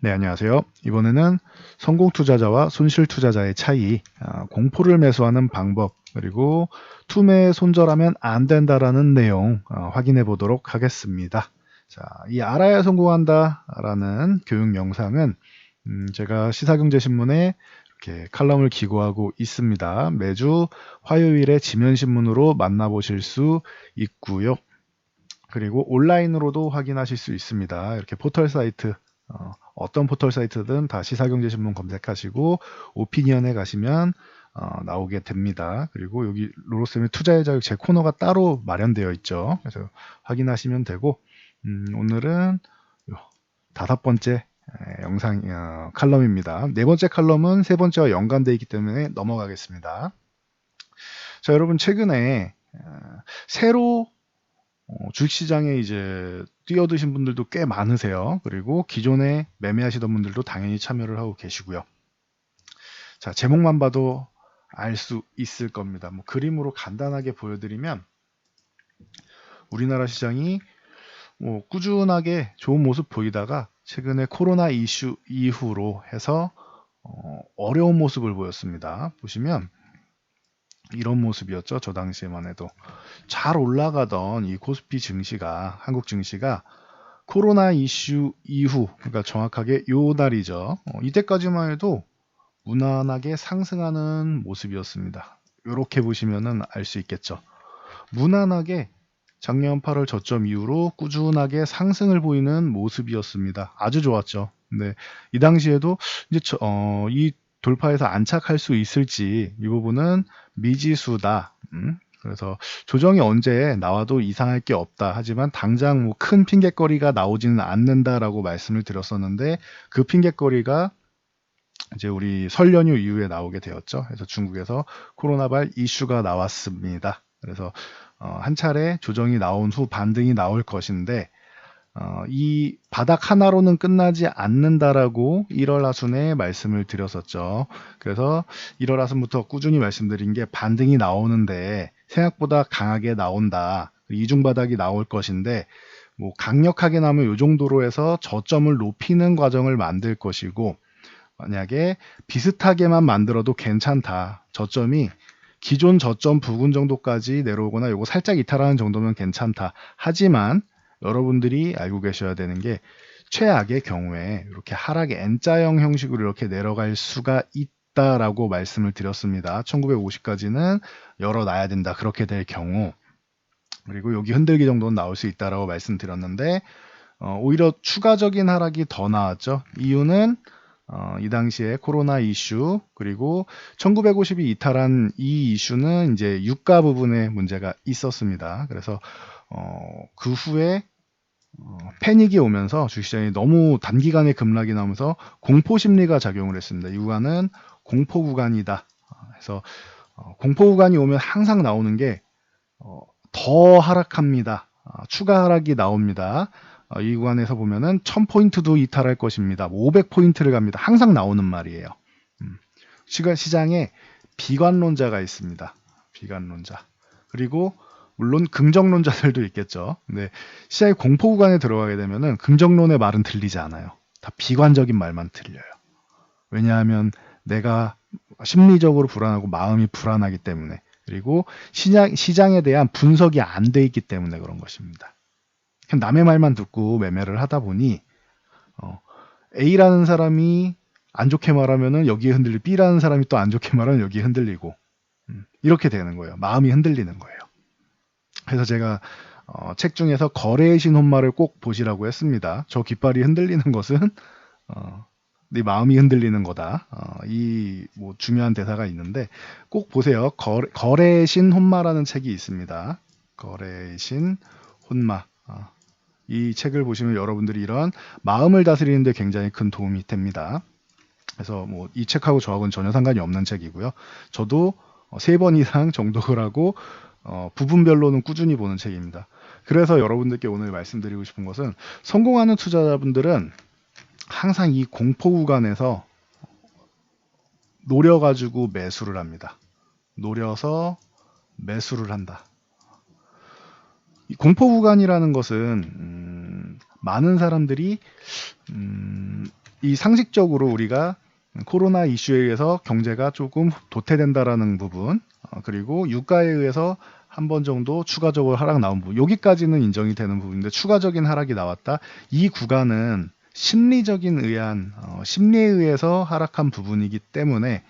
네, 안녕하세요. 이번에는 성공 투자자와 손실 투자자의 차이, 공포를 매수하는 방법, 그리고 투매에 손절하면 안 된다라는 내용 확인해 보도록 하겠습니다. 자, 이 알아야 성공한다라는 교육 영상은 제가 시사경제신문에 이렇게 칼럼을 기고하고 있습니다. 매주 화요일에 지면신문으로 만나보실 수 있고요. 그리고 온라인으로도 확인하실 수 있습니다. 이렇게 포털 사이트, 어떤 포털 사이트든 다 시사경제신문 검색하시고 오피니언에 가시면 나오게 됩니다. 그리고 여기 로로쌤의 투자의 자유 제 코너가 따로 마련되어 있죠. 그래서 확인하시면 되고 오늘은 다섯 번째 영상 칼럼입니다. 네 번째 칼럼은 세 번째와 연관되어 있기 때문에 넘어가겠습니다. 자, 여러분 최근에 새로 주식시장에 이제 뛰어드신 분들도 꽤 많으세요. 그리고 기존에 매매하시던 분들도 당연히 참여를 하고 계시고요. 자, 제목만 봐도 알 수 있을 겁니다. 뭐 그림으로 간단하게 보여드리면 우리나라 시장이 뭐 꾸준하게 좋은 모습 보이다가 최근에 코로나 이슈 이후로 해서 어려운 모습을 보였습니다. 보시면 이런 모습이었죠. 저 당시에만 해도 잘 올라가던 이 코스피 증시가 한국 증시가 코로나 이슈 이후, 그러니까 정확하게 요 날이죠. 이때까지만 해도 무난하게 상승하는 모습이었습니다. 이렇게 보시면은 알 수 있겠죠. 무난하게 작년 8월 저점 이후로 꾸준하게 상승을 보이는 모습이었습니다. 아주 좋았죠. 근데 이 당시에도 이제 이 돌파에서 안착할 수 있을지 이 부분은 미지수다. 그래서 조정이 언제 나와도 이상할 게 없다. 하지만 당장 뭐 큰 핑곗거리가 나오지는 않는다라고 말씀을 드렸었는데 그 핑곗거리가 이제 우리 설 연휴 이후에 나오게 되었죠. 그래서 중국에서 코로나발 이슈가 나왔습니다. 그래서 한 차례 조정이 나온 후 반등이 나올 것인데 이 바닥 하나로는 끝나지 않는다라고 1월 하순에 말씀을 드렸었죠. 그래서 1월 하순부터 꾸준히 말씀드린 게 반등이 나오는데 생각보다 강하게 나온다. 이중 바닥이 나올 것인데 뭐 강력하게 나면 이 정도로 해서 저점을 높이는 과정을 만들 것이고 만약에 비슷하게만 만들어도 괜찮다. 저점이 기존 저점 부근 정도까지 내려오거나 요거 살짝 이탈하는 정도면 괜찮다. 하지만 여러분들이 알고 계셔야 되는 게 최악의 경우에 이렇게 하락의 N자형 형식으로 이렇게 내려갈 수가 있다라고 말씀을 드렸습니다. 1950까지는 열어놔야 된다. 그렇게 될 경우 그리고 여기 흔들기 정도는 나올 수 있다라고 말씀드렸는데 오히려 추가적인 하락이 더 나왔죠. 이유는 이 당시에 코로나 이슈 그리고 1950이 이탈한 이 이슈는 이제 유가 부분에 문제가 있었습니다. 그래서 그 후에 패닉이 오면서 주식시장이 너무 단기간에 급락이 나오면서 공포 심리가 작용을 했습니다. 이 구간은 공포 구간이다. 그래서 공포 구간이 오면 항상 나오는 게 더 하락합니다. 추가 하락이 나옵니다. 이 구간에서 보면은 1000포인트도 이탈할 것입니다. 500포인트를 갑니다. 항상 나오는 말이에요. 시장에 비관론자가 있습니다. 비관론자. 그리고 물론 긍정론자들도 있겠죠. 근데 시장의 공포 구간에 들어가게 되면은 긍정론의 말은 들리지 않아요. 다 비관적인 말만 들려요. 왜냐하면 내가 심리적으로 불안하고 마음이 불안하기 때문에 그리고 시장에 대한 분석이 안 돼 있기 때문에 그런 것입니다. 남의 말만 듣고 매매를 하다 보니 A라는 사람이 안 좋게 말하면은 여기에 흔들리고 B라는 사람이 또 안 좋게 말하면 여기에 흔들리고 이렇게 되는 거예요. 마음이 흔들리는 거예요. 그래서 제가 책 중에서 거래의 신혼말을 꼭 보시라고 했습니다. 저 깃발이 흔들리는 것은 네 마음이 흔들리는 거다. 이 뭐 중요한 대사가 있는데 꼭 보세요. 거래의 신 혼마라는 책이 있습니다. 거래의 신 혼마. 이 책을 보시면 여러분들이 이런 마음을 다스리는 데 굉장히 큰 도움이 됩니다. 그래서 뭐 이 책하고 저하고는 전혀 상관이 없는 책이고요. 저도 3번 이상 정독을 하고 부분별로는 꾸준히 보는 책입니다. 그래서 여러분들께 오늘 말씀드리고 싶은 것은 성공하는 투자자분들은 항상 이 공포 구간에서 노려가지고 매수를 합니다. 노려서 매수를 한다. 이 공포 구간이라는 것은 많은 사람들이 이 상식적으로 우리가 코로나 이슈에 의해서 경제가 조금 도태된다라는 부분, 그리고 유가에 의해서 한 번 정도 추가적으로 하락 나온 부분, 여기까지는 인정이 되는 부분인데 추가적인 하락이 나왔다. 이 구간은 심리적인 심리에 의해서 하락한 부분이기 때문에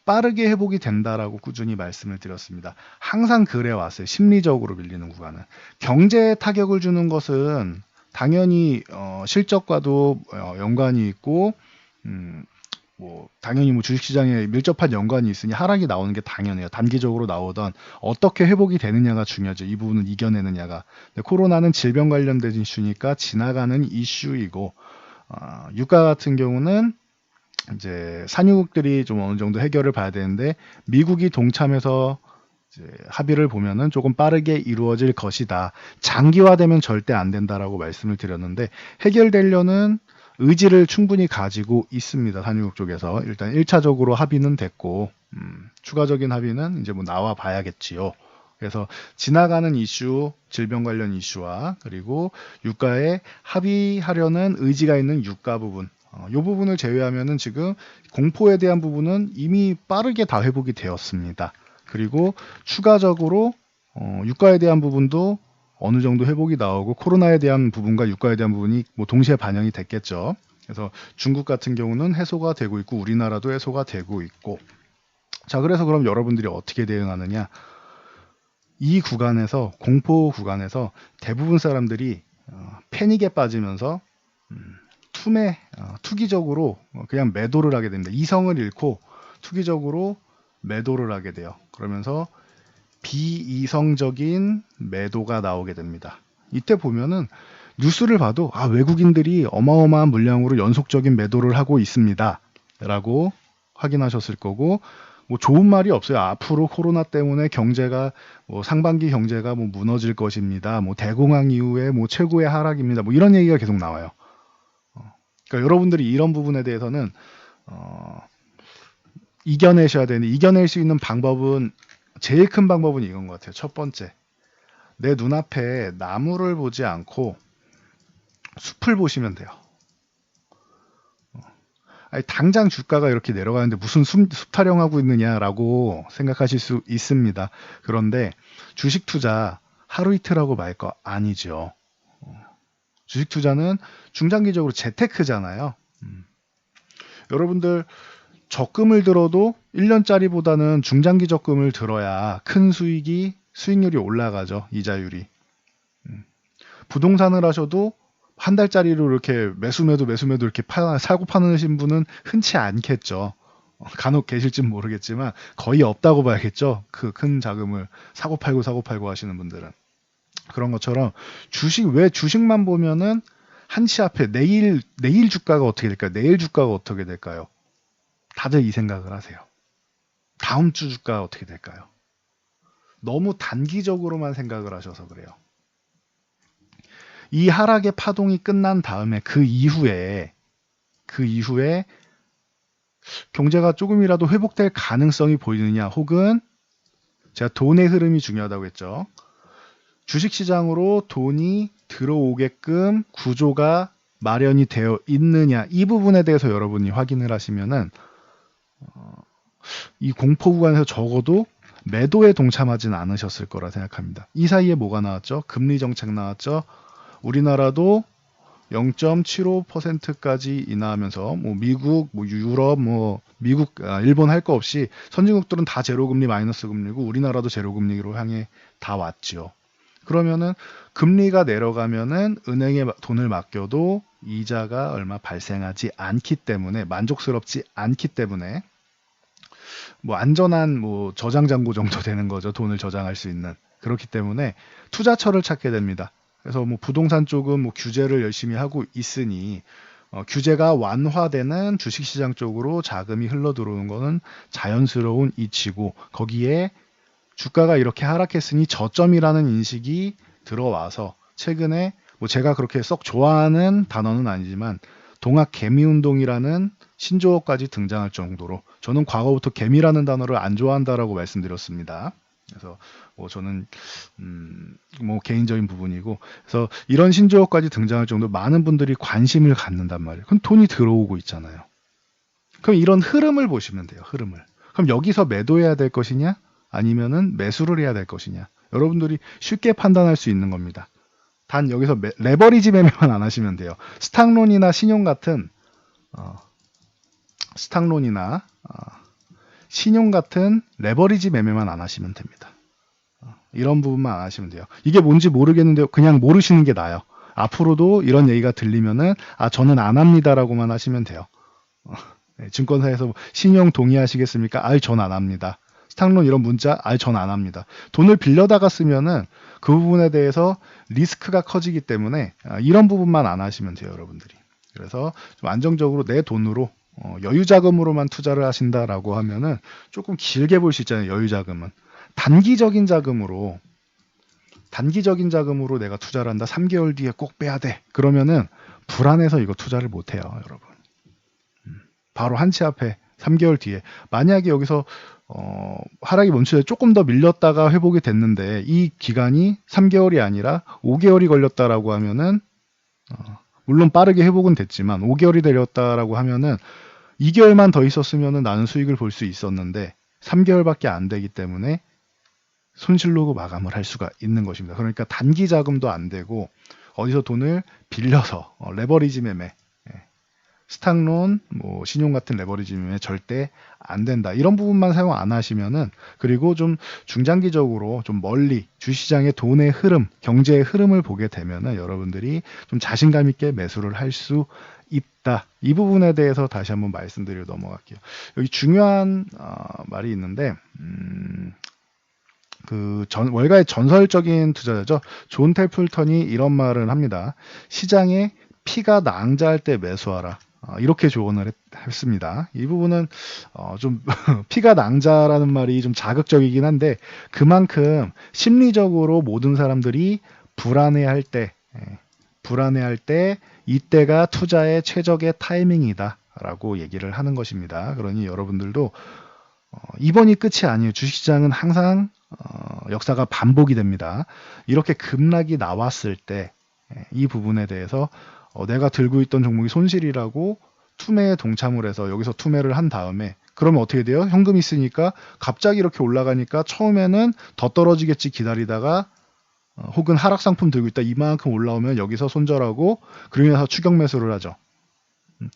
빠르게 회복이 된다라고 꾸준히 말씀을 드렸습니다. 항상 그래 왔어요. 심리적으로 밀리는 구간은. 경제에 타격을 주는 것은 당연히 실적과도 연관이 있고 당연히 주식시장에 밀접한 연관이 있으니 하락이 나오는 게 당연해요. 단기적으로 나오던 어떻게 회복이 되느냐가 중요하죠. 이 부분을 이겨내느냐가. 코로나는 질병 관련된 이슈니까 지나가는 이슈이고 유가 같은 경우는 이제 산유국들이 좀 어느 정도 해결을 봐야 되는데 미국이 동참해서 이제 합의를 보면은 조금 빠르게 이루어질 것이다. 장기화되면 절대 안 된다라고 말씀을 드렸는데 해결되려는 의지를 충분히 가지고 있습니다. 산유국 쪽에서 일단 1차적으로 합의는 됐고 추가적인 합의는 이제 나와 봐야겠지요. 그래서 지나가는 이슈, 질병 관련 이슈와 그리고 유가에 합의하려는 의지가 있는 유가 부분, 이 부분을 제외하면은 지금 공포에 대한 부분은 이미 빠르게 다 회복이 되었습니다. 그리고 추가적으로 유가에 대한 부분도 어느 정도 회복이 나오고 코로나에 대한 부분과 유가에 대한 부분이 동시에 반영이 됐겠죠. 그래서 중국 같은 경우는 해소가 되고 있고 우리나라도 해소가 되고 있고 자 그래서 그럼 여러분들이 어떻게 대응하느냐 이 구간에서 공포 구간에서 대부분 사람들이 패닉에 빠지면서 투기적으로 그냥 매도를 하게 됩니다. 이성을 잃고 투기적으로 매도를 하게 돼요. 그러면서 비이성적인 매도가 나오게 됩니다. 이때 보면은 뉴스를 봐도 외국인들이 어마어마한 물량으로 연속적인 매도를 하고 있습니다. 라고 확인하셨을 거고 좋은 말이 없어요. 앞으로 코로나 때문에 경제가 상반기 경제가 무너질 것입니다. 대공황 이후에 최고의 하락입니다. 이런 얘기가 계속 나와요. 그러니까 여러분들이 이런 부분에 대해서는 이겨내셔야 되는데 이겨낼 수 있는 방법은 제일 큰 방법은 이건 것 같아요. 첫 번째, 내 눈앞에 나무를 보지 않고 숲을 보시면 돼요. 아니, 당장 주가가 이렇게 내려가는데 무슨 숲 타령하고 있느냐라고 생각하실 수 있습니다. 그런데 주식 투자 하루 이틀하고 말 거 아니죠. 주식 투자는 중장기적으로 재테크잖아요. 여러분들 적금을 들어도 1년짜리보다는 중장기 적금을 들어야 큰 수익률이 올라가죠. 이자율이. 부동산을 하셔도 한 달짜리로 이렇게 매수매도 이렇게 사고 파는 분은 흔치 않겠죠. 간혹 계실진 모르겠지만 거의 없다고 봐야겠죠. 그 큰 자금을 사고 팔고 하시는 분들은. 그런 것처럼 왜 주식만 보면은 한치 앞에 내일 주가가 어떻게 될까요? 내일 주가가 어떻게 될까요? 다들 이 생각을 하세요. 다음 주 주가가 어떻게 될까요? 너무 단기적으로만 생각을 하셔서 그래요. 이 하락의 파동이 끝난 다음에 그 이후에 경제가 조금이라도 회복될 가능성이 보이느냐 혹은 제가 돈의 흐름이 중요하다고 했죠. 주식시장으로 돈이 들어오게끔 구조가 마련이 되어 있느냐 이 부분에 대해서 여러분이 확인을 하시면은 이 공포 구간에서 적어도 매도에 동참하지는 않으셨을 거라 생각합니다. 이 사이에 뭐가 나왔죠? 금리 정책 나왔죠. 우리나라도 0.75%까지 인하하면서 미국, 유럽, 미국, 일본 할 거 없이 선진국들은 다 제로금리 마이너스 금리고 우리나라도 제로금리로 향해 다 왔죠. 그러면은 금리가 내려가면은 은행에 돈을 맡겨도 이자가 얼마 발생하지 않기 때문에 만족스럽지 않기 때문에 안전한 저장 잔고 정도 되는 거죠. 돈을 저장할 수 있는. 그렇기 때문에 투자처를 찾게 됩니다. 그래서 부동산 쪽은 규제를 열심히 하고 있으니 규제가 완화되는 주식시장 쪽으로 자금이 흘러 들어오는 것은 자연스러운 이치고 거기에 주가가 이렇게 하락했으니 저점이라는 인식이 들어와서 최근에 제가 그렇게 썩 좋아하는 단어는 아니지만 동학 개미운동이라는 신조어까지 등장할 정도로 저는 과거부터 개미라는 단어를 안 좋아한다라고 말씀드렸습니다. 그래서 뭐 저는 뭐 개인적인 부분이고, 그래서 이런 신조어까지 등장할 정도로 많은 분들이 관심을 갖는단 말이에요. 그럼 돈이 들어오고 있잖아요. 그럼 이런 흐름을 보시면 돼요. 흐름을. 그럼 여기서 매도해야 될 것이냐, 아니면은 매수를 해야 될 것이냐, 여러분들이 쉽게 판단할 수 있는 겁니다. 단 여기서 레버리지 매매만 안 하시면 돼요. 스탁론이나 신용 같은 어, 스탁론이나 신용 같은 레버리지 매매만 안 하시면 됩니다. 이런 부분만 안 하시면 돼요. 이게 뭔지 모르겠는데 그냥 모르시는 게 나아요. 앞으로도 이런 얘기가 들리면은 저는 안 합니다라고만 하시면 돼요. 네, 증권사에서 신용 동의하시겠습니까? 전 안 합니다. 스탁론 이런 문자, 전 안 합니다. 돈을 빌려다가 쓰면은 그 부분에 대해서 리스크가 커지기 때문에 이런 부분만 안 하시면 돼요, 여러분들이. 그래서 좀 안정적으로 내 돈으로 여유 자금으로만 투자를 하신다라고 하면은 조금 길게 볼 수 있잖아요, 여유 자금은. 단기적인 자금으로 내가 투자를 한다. 3개월 뒤에 꼭 빼야 돼. 그러면은 불안해서 이거 투자를 못 해요, 여러분. 바로 한치 앞에 3개월 뒤에 만약에 여기서 하락이 멈추되 조금 더 밀렸다가 회복이 됐는데 이 기간이 3개월이 아니라 5개월이 걸렸다라고 하면은 물론 빠르게 회복은 됐지만 5개월이 걸렸다라고 하면은 2개월만 더 있었으면은 나는 수익을 볼 수 있었는데 3개월밖에 안 되기 때문에 손실로 마감을 할 수가 있는 것입니다. 그러니까 단기 자금도 안 되고 어디서 돈을 빌려서 레버리지 매매, 스탁론, 뭐 신용 같은 레버리지 매매 절대 안 된다. 이런 부분만 사용 안 하시면은, 그리고 좀 중장기적으로 좀 멀리 주시장의 돈의 흐름, 경제의 흐름을 보게 되면은 여러분들이 좀 자신감 있게 매수를 할 수 있다. 이 부분에 대해서 다시 한번 말씀드리고 넘어갈게요. 여기 중요한 말이 있는데 월가의 전설적인 투자자죠. 존 텔플턴이 이런 말을 합니다. 시장에 피가 낭자할 때 매수하라. 이렇게 조언을 했습니다. 이 부분은 좀 피가 낭자라는 말이 좀 자극적이긴 한데 그만큼 심리적으로 모든 사람들이 불안해할 때 이때가 투자의 최적의 타이밍이다라고 얘기를 하는 것입니다. 그러니 여러분들도 이번이 끝이 아니에요. 주식시장은 항상 역사가 반복이 됩니다. 이렇게 급락이 나왔을 때 이 부분에 대해서 내가 들고 있던 종목이 손실이라고 투매에 동참을 해서 여기서 투매를 한 다음에 그러면 어떻게 돼요? 현금 있으니까 갑자기 이렇게 올라가니까 처음에는 더 떨어지겠지 기다리다가 혹은 하락 상품 들고 있다 이만큼 올라오면 여기서 손절하고 그러고 나서 추격 매수를 하죠.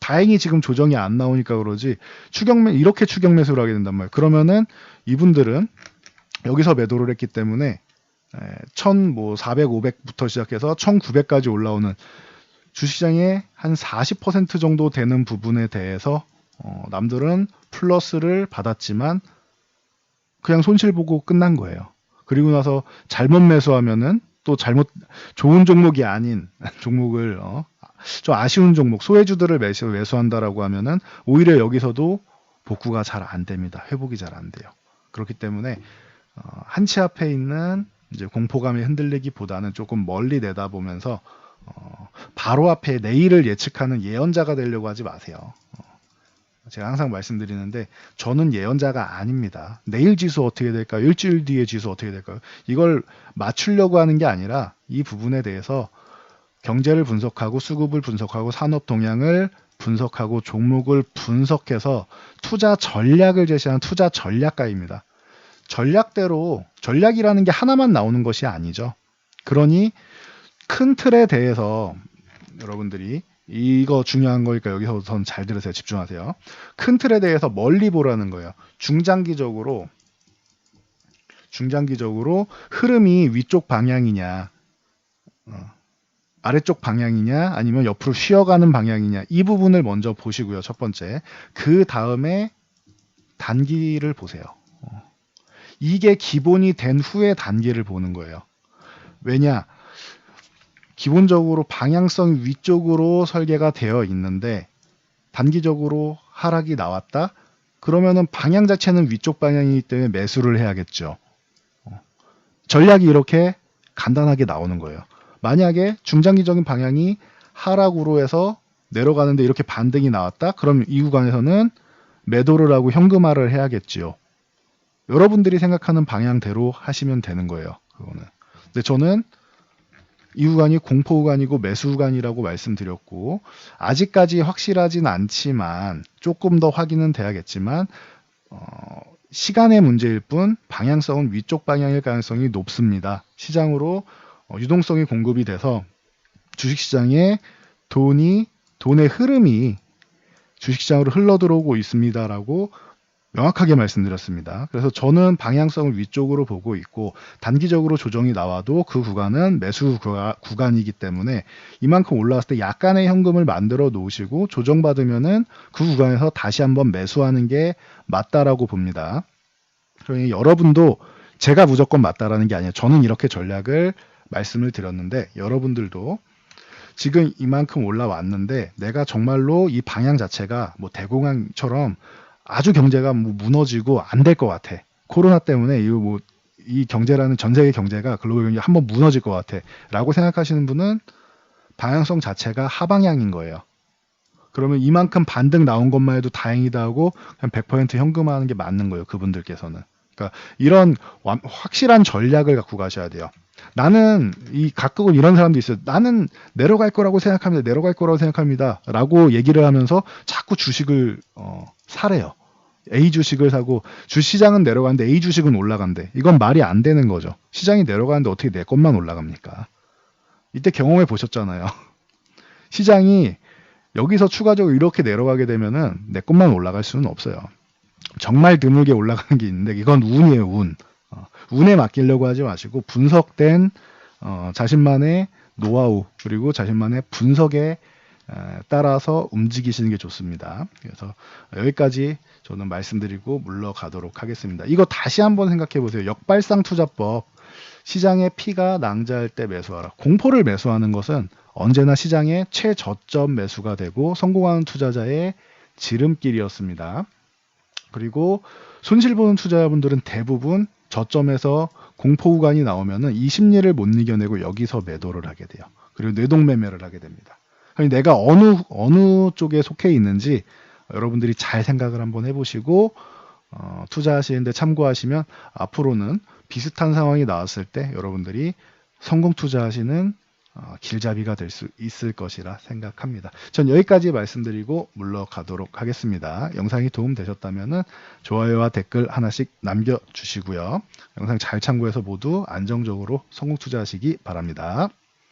다행히 지금 조정이 안 나오니까 그러지 이렇게 추격 매수를 하게 된단 말이에요. 그러면은 이분들은 여기서 매도를 했기 때문에 1,400, 500부터 시작해서 1,900까지 올라오는 주시장의 한 40% 정도 되는 부분에 대해서 남들은 플러스를 받았지만 그냥 손실 보고 끝난 거예요. 그리고 나서 잘못 매수하면은 또 좋은 종목이 아닌 종목을 좀 아쉬운 종목 소외주들을 매수한다라고 하면은 오히려 여기서도 복구가 잘 안 됩니다. 회복이 잘 안 돼요. 그렇기 때문에 한치 앞에 있는 이제 공포감이 흔들리기보다는 조금 멀리 내다보면서 바로 앞에 내일을 예측하는 예언자가 되려고 하지 마세요. 제가 항상 말씀드리는데 저는 예언자가 아닙니다. 내일 지수 어떻게 될까요? 일주일 뒤에 지수 어떻게 될까요? 이걸 맞추려고 하는 게 아니라 이 부분에 대해서 경제를 분석하고 수급을 분석하고 산업 동향을 분석하고 종목을 분석해서 투자 전략을 제시하는 투자 전략가입니다. 전략이라는 게 하나만 나오는 것이 아니죠. 그러니 큰 틀에 대해서 여러분들이 이거 중요한 거니까 여기서 우선 잘 들으세요. 집중하세요. 큰 틀에 대해서 멀리 보라는 거예요. 중장기적으로 흐름이 위쪽 방향이냐 아래쪽 방향이냐 아니면 옆으로 쉬어가는 방향이냐 이 부분을 먼저 보시고요. 첫 번째. 그 다음에 단기를 보세요. 이게 기본이 된 후에 단기를 보는 거예요. 왜냐? 기본적으로 방향성 위쪽으로 설계가 되어 있는데 단기적으로 하락이 나왔다? 그러면은 방향 자체는 위쪽 방향이기 때문에 매수를 해야겠죠. 전략이 이렇게 간단하게 나오는 거예요. 만약에 중장기적인 방향이 하락으로 해서 내려가는데 이렇게 반등이 나왔다? 그럼 이 구간에서는 매도를 하고 현금화를 해야겠지요. 여러분들이 생각하는 방향대로 하시면 되는 거예요. 그거는. 근데 저는 이 구간이 공포 구간이고 매수 구간이라고 말씀드렸고, 아직까지 확실하진 않지만 조금 더 확인은 돼야겠지만 시간의 문제일 뿐 방향성은 위쪽 방향일 가능성이 높습니다. 시장으로 유동성이 공급이 돼서 주식시장에 돈의 흐름이 주식시장으로 흘러들어오고 있습니다라고 명확하게 말씀드렸습니다. 그래서 저는 방향성을 위쪽으로 보고 있고, 단기적으로 조정이 나와도 그 구간은 매수 구간이기 때문에 이만큼 올라왔을 때 약간의 현금을 만들어 놓으시고 조정받으면은 그 구간에서 다시 한번 매수하는 게 맞다라고 봅니다. 그러니 여러분도 제가 무조건 맞다라는 게 아니에요. 저는 이렇게 전략을 말씀을 드렸는데, 여러분들도 지금 이만큼 올라왔는데 내가 정말로 이 방향 자체가 뭐 대공황처럼 아주 경제가 뭐 무너지고 안 될 것 같아. 코로나 때문에 이 경제라는 전 세계 경제가 글로벌 경제 한번 무너질 것 같아. 라고 생각하시는 분은 방향성 자체가 하방향인 거예요. 그러면 이만큼 반등 나온 것만 해도 다행이다 하고 그냥 100% 현금화하는 게 맞는 거예요. 그분들께서는. 그러니까 이런 확실한 전략을 갖고 가셔야 돼요. 나는 가끔은 이런 사람도 있어요. 나는 내려갈 거라고 생각합니다. 내려갈 거라고 생각합니다. 라고 얘기를 하면서 자꾸 주식을 사래요. A 주식을 사고 주시장은 내려가는데 A 주식은 올라간대. 이건 말이 안 되는 거죠. 시장이 내려가는데 어떻게 내 것만 올라갑니까? 이때 경험해 보셨잖아요. 시장이 여기서 추가적으로 이렇게 내려가게 되면은 내 것만 올라갈 수는 없어요. 정말 드물게 올라가는 게 있는데 이건 운이에요, 운. 운에 맡기려고 하지 마시고 분석된 자신만의 노하우 그리고 자신만의 분석에 따라서 움직이시는 게 좋습니다. 그래서 여기까지 저는 말씀드리고 물러가도록 하겠습니다. 이거 다시 한번 생각해 보세요. 역발상 투자법. 시장의 피가 낭자할 때 매수하라. 공포를 매수하는 것은 언제나 시장의 최저점 매수가 되고 성공하는 투자자의 지름길이었습니다. 그리고 손실 보는 투자자분들은 대부분 저점에서 공포 구간이 나오면은 이 심리를 못 이겨내고 여기서 매도를 하게 돼요. 그리고 뇌동매매를 하게 됩니다. 그러니까 내가 어느 쪽에 속해 있는지 여러분들이 잘 생각을 한번 해보시고 투자하시는데 참고하시면 앞으로는 비슷한 상황이 나왔을 때 여러분들이 성공 투자하시는 길잡이가 될 수 있을 것이라 생각합니다. 전 여기까지 말씀드리고 물러가도록 하겠습니다. 영상이 도움되셨다면 좋아요와 댓글 하나씩 남겨주시고요. 영상 잘 참고해서 모두 안정적으로 성공 투자하시기 바랍니다.